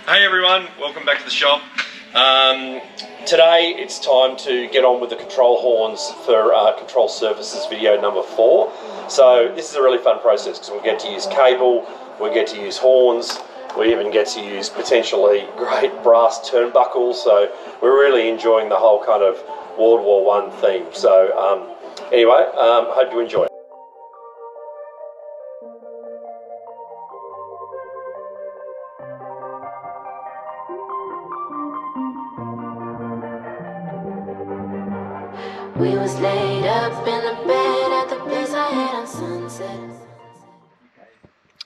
Hey everyone, welcome back to the shop. Today it's time to get on with the control horns for control services video number 4. So this is a really fun process because we get to use cable, we get to use horns, we even get to use potentially great brass turnbuckles. So we're really enjoying the whole kind of World War I theme. So anyway, hope you enjoy it. We was laid up in the bed at the place I had on Sunset.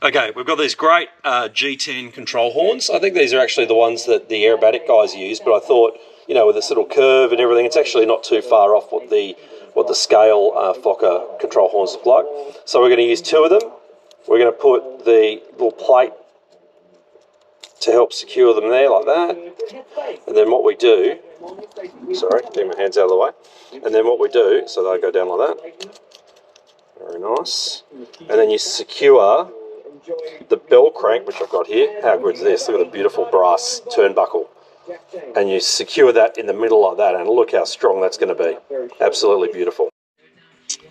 Okay, we've got these great G10 control horns. I think these are actually the ones that the aerobatic guys use, but I thought, you know, with this little curve and everything, it's actually not too far off what the Scale Fokker control horns look like. So we're going to use 2 of them. We're going to put the little plate to help secure them there like that. And then what we do, sorry, get my hands out of the way. And then what we do, so they go down like that. Very nice. And then you secure the bell crank, which I've got here. How good is this? Look at the beautiful brass turnbuckle. And you secure that in the middle like that, and look how strong that's going to be. Absolutely beautiful.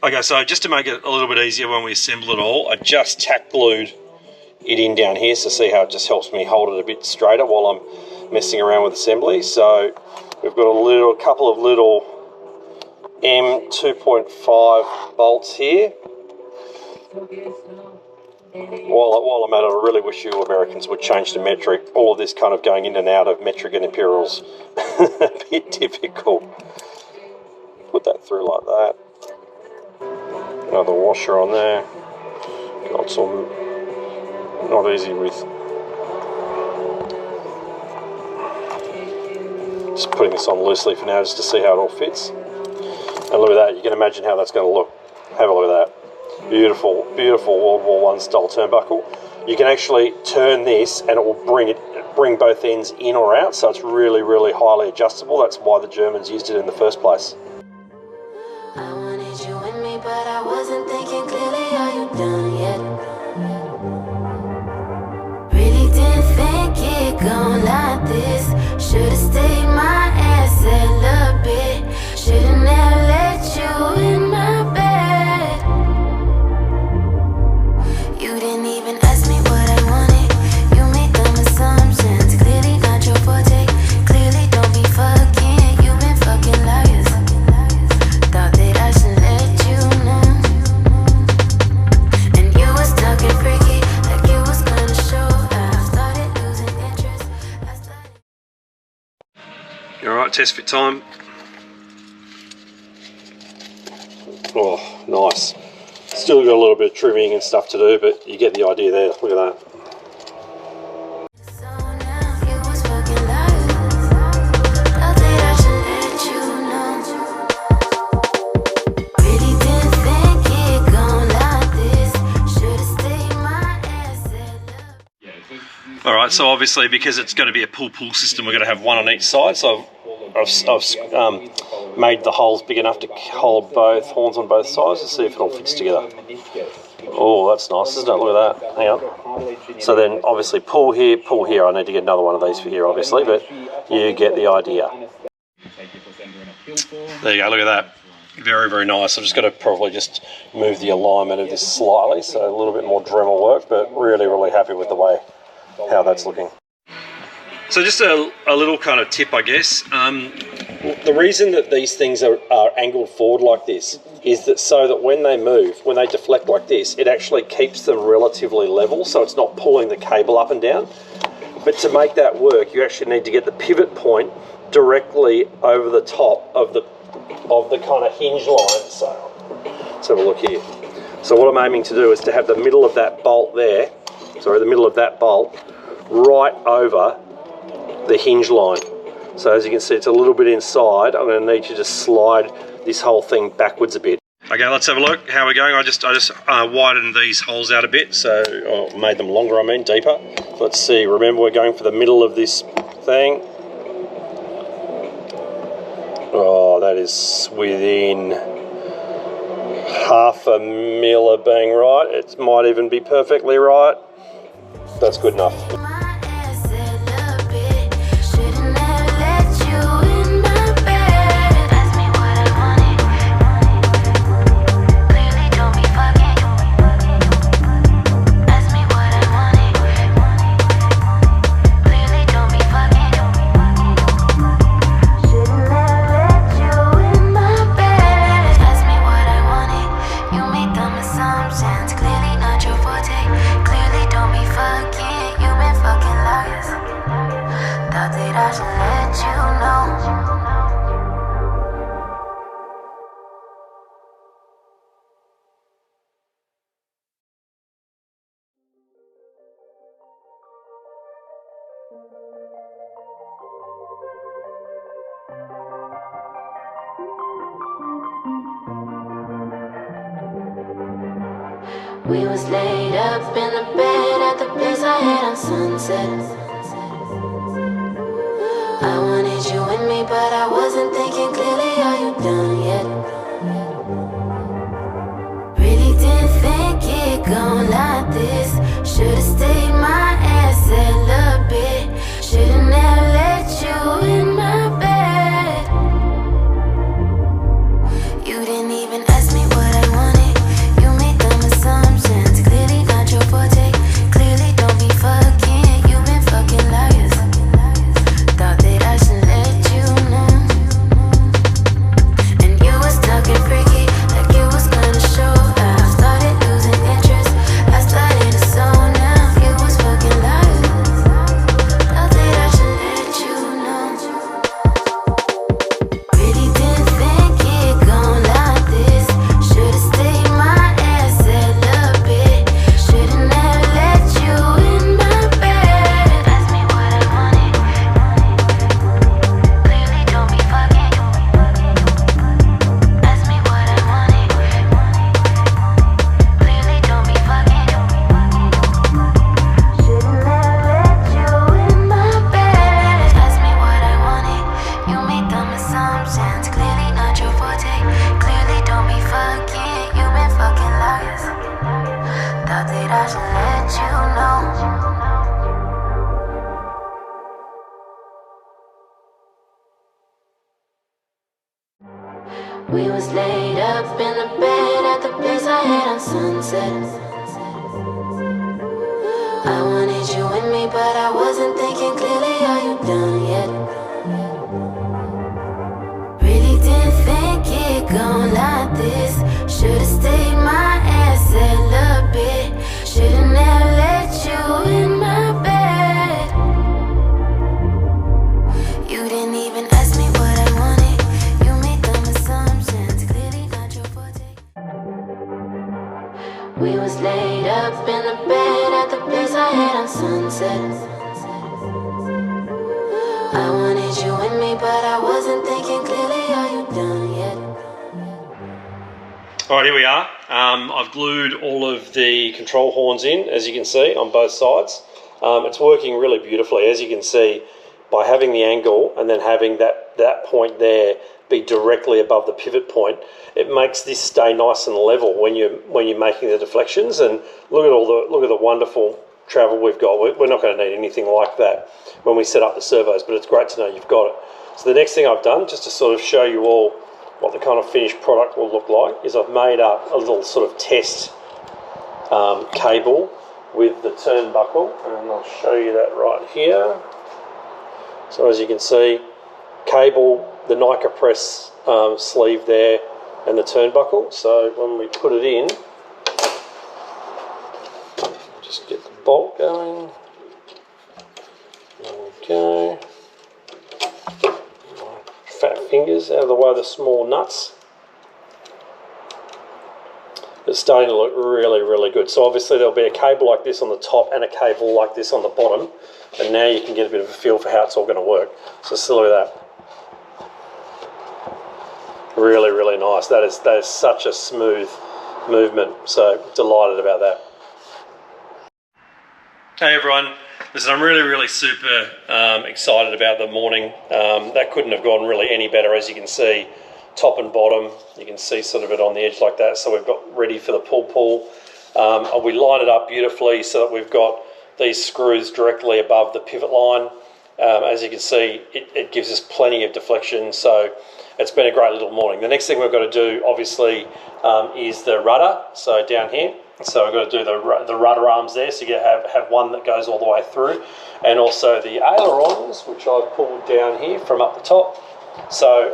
Okay, so just to make it a little bit easier when we assemble it all, I just tack glued it in down here, so see how it just helps me hold it a bit straighter while I'm messing around with assembly. So we've got a couple of little M2.5 bolts here. While I'm at it, I really wish you Americans would change to metric. All of this kind of going in and out of metric and imperials a bit difficult. Put that through like that. Another washer on there. Got some, not easy with. Just putting this on loosely for now just to see how it all fits. And look at that, you can imagine how that's going to look. Have a look at that. Beautiful, beautiful World War I style turnbuckle. You can actually turn this and it will bring both ends in or out, so it's really, really highly adjustable. That's why the Germans used it in the first place. I wanted you in me, but I wasn't thinking clearly. Are you done yet? Really didn't think it gone like this. Should've stayed my ass a little bit. Should've never let you in my bed. You didn't even ask me what I wanted. You made dumb assumptions. Clearly not your forte. Clearly don't be fucking. You've been fucking liars. Thought that I should let you know. And you was talking freaky, like you was gonna show. I started losing interest. You alright, test fit time? Oh, nice. Still got a little bit of trimming and stuff to do, but you get the idea there. Look at that. Alright, so obviously because it's going to be a pull-pull system, we're going to have one on each side. So I've made the holes big enough to hold both horns on both sides to see if it all fits together. Oh, that's nice, isn't it? Look at that. Hang on. So then obviously pull here, pull here. I need to get another one of these for here, obviously, but you get the idea. There you go, look at that. Very, very nice. I've just got to probably just move the alignment of this slightly, so a little bit more Dremel work, but really, really happy with the way how that's looking. So just a little kind of tip, I guess. The reason that these things are angled forward like this is that so that when they move, when they deflect like this, it actually keeps them relatively level, so it's not pulling the cable up and down. But to make that work, you actually need to get the pivot point directly over the top of the kind of hinge line. So let's have a look here. So what I'm aiming to do is to have the middle of that bolt there, the middle of that bolt right over the hinge line. So as you can see, it's a little bit inside. I'm going to need you to slide this whole thing backwards a bit. Okay, let's have a look. How we're going. I just widened these holes out a bit, so made them longer, deeper. Let's see. Remember, we're going for the middle of this thing. Oh, that is within half a mil of being right. It might even be perfectly right. That's good enough. Thought that I should let you know. We was laid up in the bed at the place I had on Sunset. I wanted you with me, but I wasn't thinking clearly. Are you done yet? Really didn't think it gon' like this. Should've stayed my ass a little bit. Should've never let you in my bed. You didn't even ask me what I wanted. You made dumb assumptions. Clearly not your forte. Clearly don't be fucking. You've been fucking liars. Thought that I should let you know. And you was talking freaky, like you was gonna show. I started losing interest. I started to zone out. You was fucking liars. Thought that I should let you know. Really didn't think it gon' like this. Should've stayed my ass a little bit. Should've never let you in my bed. Ask me what I wanted. Clearly don't be fucking. Ask me what I wanted. Clearly don't be fucking. Should've never let you in my bed. Ask me what I wanted. You made dumb assumptions. Clearly not your forte. Clearly don't be fucking. You've been fucking liars. Thought that I should let you know. We was laid up in the bed at the place I had on Sunset. I wanted you with me, but I wasn't thinking clearly. Are you done yet? Really didn't think it gon' like this. Should've stayed my ass a little bit. Should've never let you in my bed. You didn't even ask me what I wanted. You made dumb assumptions. Clearly not your forte. We was laid up in the bed at the place I had on Sunset. I wanted you with me, but I wasn't thinking clearly. Are you done yet? Alright, here we are. I've glued all of the control horns in, as you can see, on both sides. It's working really beautifully, as you can see, by having the angle and then having that point there be directly above the pivot point. It makes this stay nice and level when you're making the deflections. And look at the wonderful travel we've got. We're not going to need anything like that when we set up the servos, but it's great to know you've got it. So the next thing I've done, just to sort of show you all what the kind of finished product will look like, is I've made up a little sort of test cable with the turnbuckle, and I'll show you that right here. So as you can see, cable, the Nika press sleeve there, and the turnbuckle. So when we put it in, just get the bolt going. There we go. Fat fingers out of the way of the small nuts. It's starting to look really, really good. So obviously there'll be a cable like this on the top and a cable like this on the bottom, and now you can get a bit of a feel for how it's all going to work. So just look at that. Really, really nice. That is such a smooth movement. So delighted about that. Hey everyone. Listen, I'm really, really super excited about the morning. That couldn't have gone really any better, as you can see, top and bottom. You can see sort of it on the edge like that. So we've got ready for the pull. We line it up beautifully so that we've got these screws directly above the pivot line. As you can see, it gives us plenty of deflection. So it's been a great little morning. The next thing we've got to do, obviously, is the rudder. So down here. So we've got to do the rudder arms there, so you have one that goes all the way through, and also the ailerons, which I've pulled down here from up the top. So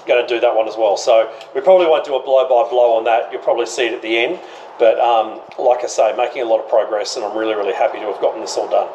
going to do that one as well. So we probably won't do a blow by blow on that. You'll probably see it at the end. But like I say, making a lot of progress, and I'm really, really happy to have gotten this all done.